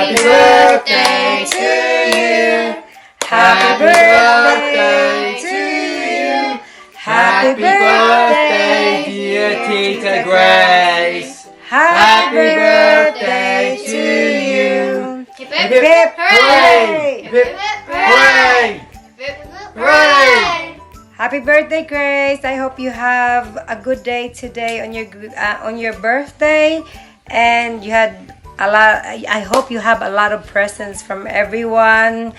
Happy birthday to you. Happy birthday to you. Happy birthday, dear Tita Grace. Happy birthday to you. Hip hip hooray! Hip hooray! Hooray! Happy birthday, Grace! I hope you have a good day today on your birthday, and you had a lot. I hope you have a lot of presents from everyone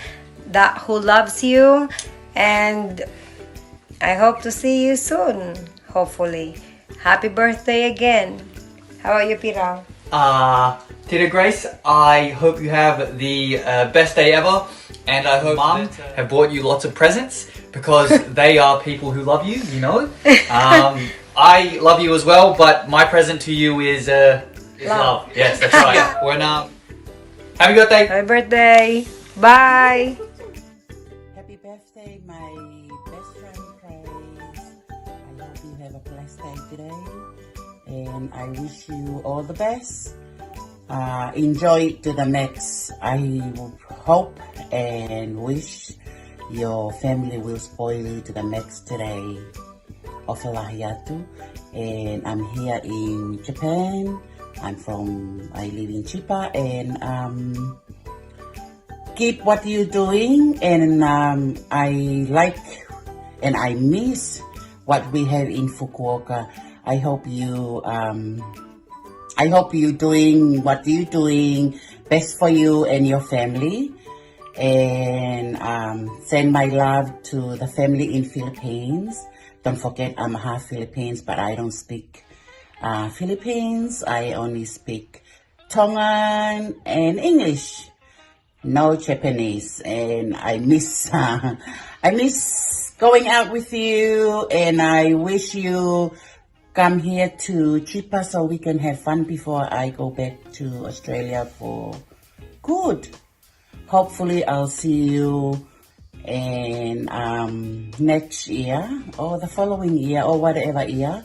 who loves you, and I hope to see you soon. Hopefully, happy birthday again. How about you, Pirang? Tita Grace, I hope you have the best day ever, and I hope Mom have bought you lots of presents because they are people who love you, you know. I love you as well, but my present to you is love. Yes, that's right. Happy birthday. Happy birthday. Bye. Happy birthday, my best friend Grace. I hope you have a blessed day today, and I wish you all the best. Enjoy it to the max. I hope and wish your family will spoil you to the max today. Ofalahiyatu. And I'm here in Japan. I live in Chiba, and keep what you're doing, and I like and I miss what we have in Fukuoka. I hope you're doing what you're doing best for you and your family, and send my love to the family in Philippines. Don't forget, I'm half Philippines, but I don't speak Philippines. I only speak Tongan and English, no Japanese, and I miss going out with you, and I wish you come here to Chiba so we can have fun before I go back to Australia for good. Hopefully I'll see you in next year or the following year or whatever year,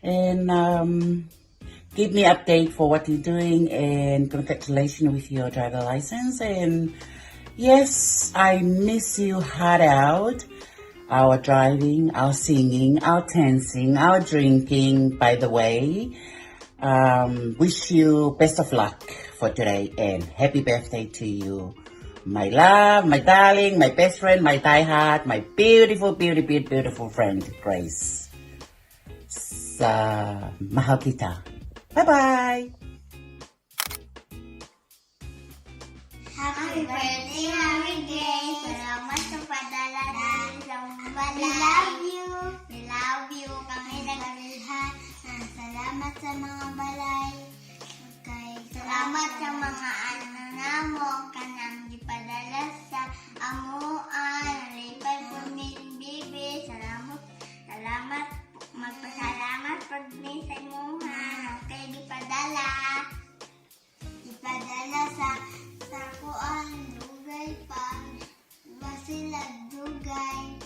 and give me update for what you're doing, and congratulations with your driver license. And yes, I miss you hard out. Our driving, our singing, our dancing, our drinking, by the way. Wish you best of luck for today, and happy birthday to you. My love, my darling, my best friend, my diehard, my beautiful, beautiful, beautiful friend, Grace. Mahal kita. Bye-bye. Happy birthday, Mami Grace. Salamat sa padala natin sa balay. We love you. We love you. Kami nagalihan. Salamat sa mga balay. Okay. Salamat sa mga namo kanang gipadala sa amuan. Lipay po ni Bibi. Salamat. Salamat. Magpasalamat pag ni sa imuhan. Okay, gipadala. Gipadala sa kuan, dugay pa, basilag dugay,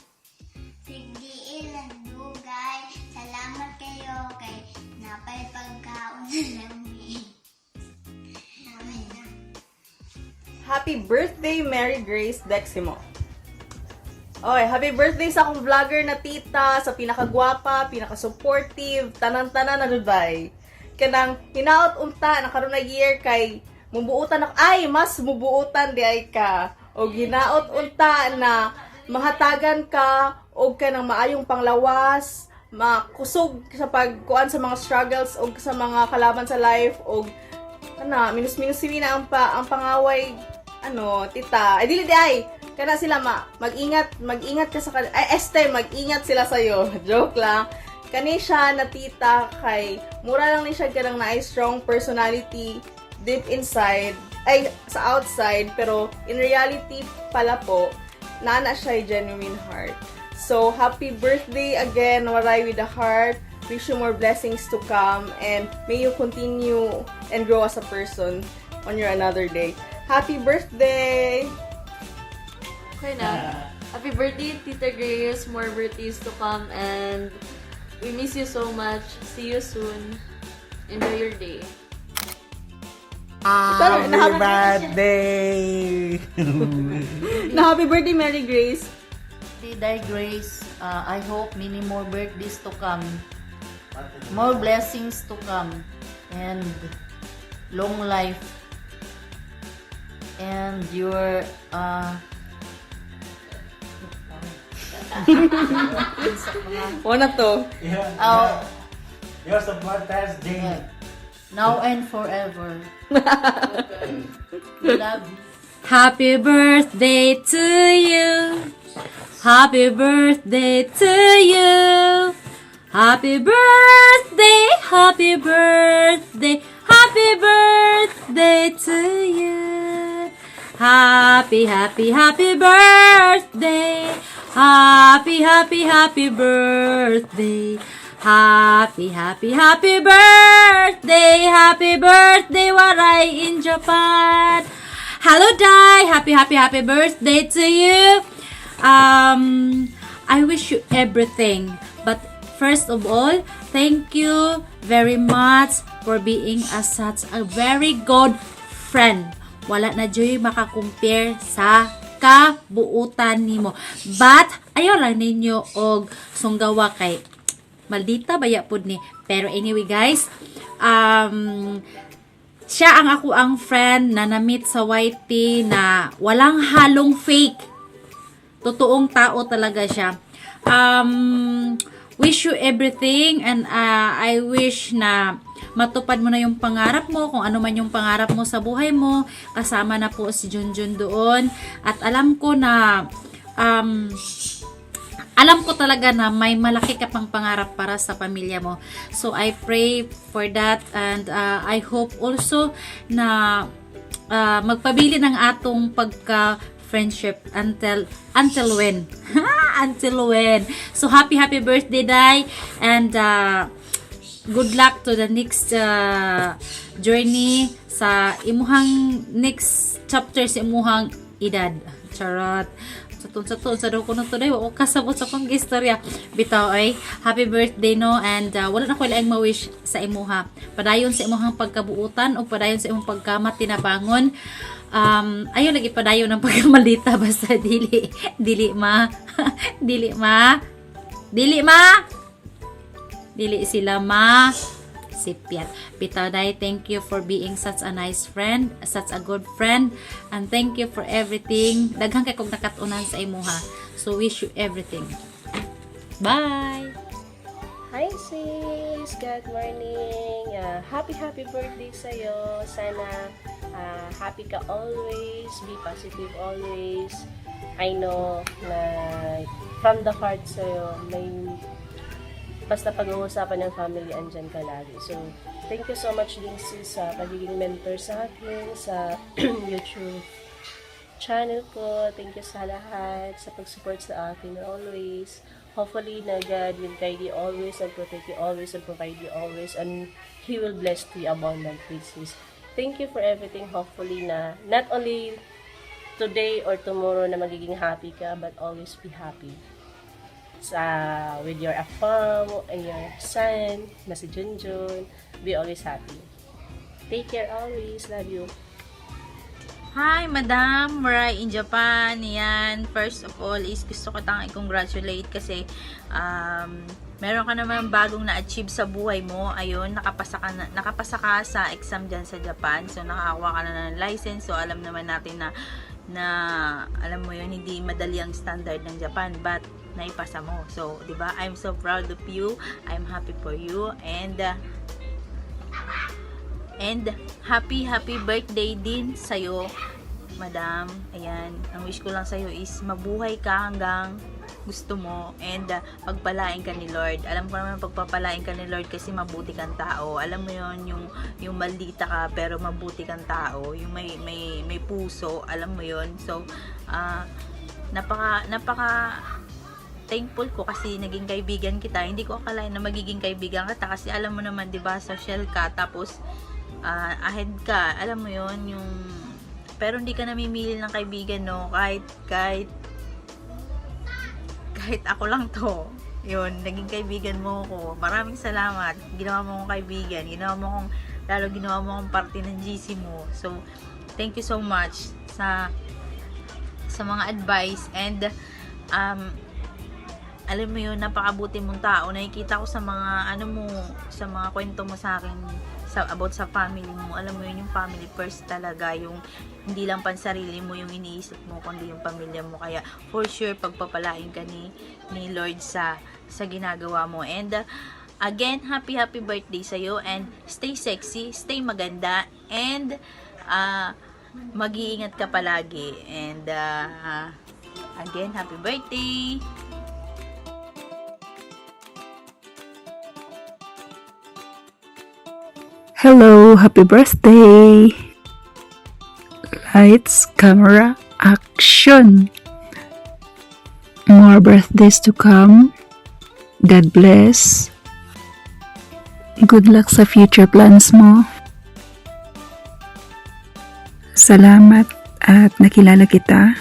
sige ilang dugay. Salamat kayo kay napay pagkaon sa lami. Happy birthday, Mary Grace Deximo. Oy, happy birthday sa akong vlogger na tita, sa pinakagwapa, pinaka-supportive, tanan-tanan na dubay. Kanang hinaot unta na karon na year kay mubuutan mas mubuutan di ay ka. O ginaot unta na mahatagan ka o ka ng maayong panglawas, makusog sa pagkuan sa mga struggles o sa mga kalaban sa life, o minus-minus na ang pangaway, tita. Ay, dili di ay. Kana sila mag-ingat ka sa mag-ingat sila sa'yo. Joke lang. Kani siya na tita kay mura lang ni siya kanang na strong personality deep inside, sa outside, pero in reality pala po, nana siya genuine heart. So, happy birthday again, Waray with the heart. Wish you more blessings to come, and may you continue and grow as a person on your another day. Happy birthday! Okay na. Happy birthday, Tita Grace. More birthdays to come, and we miss you so much. See you soon. Enjoy your day. Happy birthday! Na happy birthday, Mary Grace. Thy Grace, I hope many more birthdays to come, more blessings to come, and long life, and your One na to. Yours the birthday. now and forever. We love you. Happy birthday to you. Happy birthday to you. Happy birthday, happy birthday, happy birthday to you. Happy, happy, happy birthday. Happy, happy, happy birthday. Happy, happy, happy birthday. Happy birthday, Waray in Japan. Hello, Dai. Happy, happy, happy birthday to you. I wish you everything. But first of all, thank you very much for being such a very good friend. Wala na dyo'y makakompare sa kabuutan nimo. But, ayaw lang ninyo og sunggawa kay maldita baya pud ni. Pero anyway guys, siya ang friend na na-meet sa YT na walang halong fake. Totoong tao talaga siya. Wish you everything and I wish na matupad mo na yung pangarap mo, kung ano man yung pangarap mo sa buhay mo. Kasama na po si Junjun doon. At alam ko na alam ko talaga na may malaki ka pang pangarap para sa pamilya mo. So I pray for that and I hope also na magpabili ng atong friendship until when. Until when. So happy birthday, Dai, and good luck to the next journey sa imuhang next chapter sa imuhang edad. Charot. Sa daw ko na to, o kasabot sa kong istorya. Bitaw ay, happy birthday no, and wala na ko laing ma-wish sa imuha. Padayon sa imuhang pagkabuutan o padayon sa imong pagkamat tinabangon. Ayaw lagi padayon ng pagkamalita basta dili sila sipyat. Bitaw Day, thank you for being such a nice friend, such a good friend, and thank you for everything. Daghang kay kog nakatunan sa imuha. So wish you everything. Bye. Hi sis! Good morning! Happy birthday sa'yo! Sana happy ka always, be positive always. I know na from the heart sa'yo, may basta pag-uusapan ng family, andyan ka lagi. So, thank you so much din sis sa pagiging mentor sa akin, sa YouTube channel ko. Thank you sa lahat, sa pag-support sa akin always. Hopefully na God will guide you always and protect you always and provide you always, and He will bless you abundantly sis. Thank you for everything. Hopefully na not only today or tomorrow na magiging happy ka, but always be happy. With your afam and your son, na si Junjun, be always happy. Take care always. Love you. Hi, Madam Waray in Japan. Yan, first of all is gusto ko tang i-congratulate kasi meron ka naman bagong na-achieve sa buhay mo. Ayun, nakapasa ka sa exam dyan sa Japan. So, nakakuha ka na ng license. So, alam naman natin na alam mo yun, hindi madali ang standard ng Japan. But, naipasa mo. So, di ba? I'm so proud of you. I'm happy for you. And happy birthday din sa'yo, Madam. Ayan. Ang wish ko lang sa'yo is mabuhay ka hanggang gusto mo and pagpalain ka ni Lord. Alam ko naman pagpapalain ka ni Lord kasi mabuti kang tao. Alam mo yon, yung maldita ka pero mabuti kang tao. Yung may puso. Alam mo yon. So, napaka thankful ko kasi naging kaibigan kita. Hindi ko akalain na magiging kaibigan kita kasi alam mo naman, 'di ba, social ka tapos ahead ka. Alam mo 'yon, yung pero hindi ka namimili ng kaibigan, no, kahit ako lang to. 'Yun, naging kaibigan mo ko. Maraming salamat. Ginawa mo akong kaibigan, ginawa mo akong lalo ginawa mo akong parte ng GC mo. So, thank you so much sa mga advice, and alam mo yun, napakabuti mong tao. Nakikita ko sa mga sa mga kwento mo sa akin about sa family mo. Alam mo yun, yung family first talaga, yung hindi lang pansarili mo yung iniisip mo, kundi yung pamilya mo. Kaya for sure pagpapalain ka ni Lord sa ginagawa mo. And again, happy birthday sa'yo, and stay sexy, stay maganda, and mag-iingat ka palagi. And again, happy birthday! Hello, happy birthday! Lights, camera, action! More birthdays to come. God bless. Good luck sa future plans mo. Salamat at nakilala kita.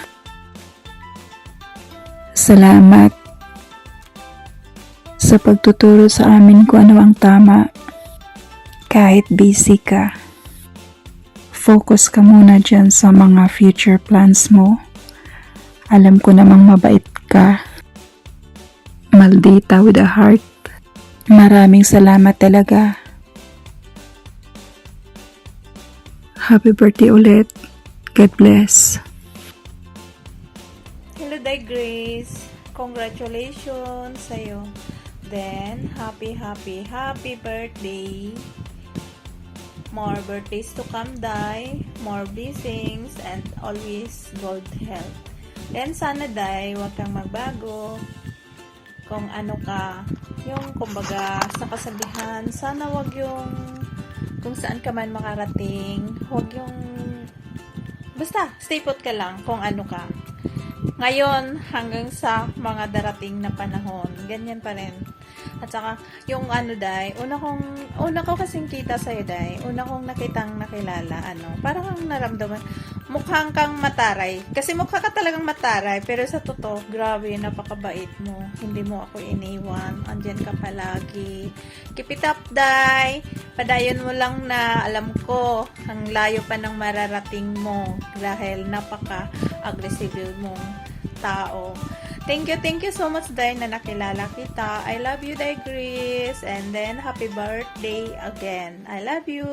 Salamat sa pagtuturo sa amin kung ano ang tama. Kahit busy ka, focus ka muna dyan sa mga future plans mo. Alam ko namang mabait ka. Maldita with a heart. Maraming salamat talaga. Happy birthday ulit. God bless. Hello, Day Grace. Congratulations sa'yo. Then, happy birthday. More birthdays to come, Day. More blessings and always good health. Then, sana, Day, huwag kang magbago. Kung ano ka, yung kumbaga sa kasabihan, sana wag yung kung saan ka man makarating, wag yung basta, stay put ka lang kung ano ka. Ngayon, hanggang sa mga darating na panahon, ganyan pa rin. At saka, yung Day, una ko kasing kita sa'yo, Day, una kong nakilala, parang kang naramdaman, mukhang kang mataray. Kasi mukha ka talagang mataray, pero sa totoo, grabe, napakabait mo. Hindi mo ako iniwan, andyan ka palagi. Keep it up, Day. Padayon mo lang na, alam ko, ang layo pa ng mararating mo, dahil napaka-aggressive mong tao. Thank you so much, Day, na nakilala kita. I love you, Day Grace. And then, happy birthday again. I love you.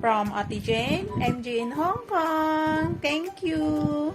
From Ate Jane, MG in Hong Kong. Thank you.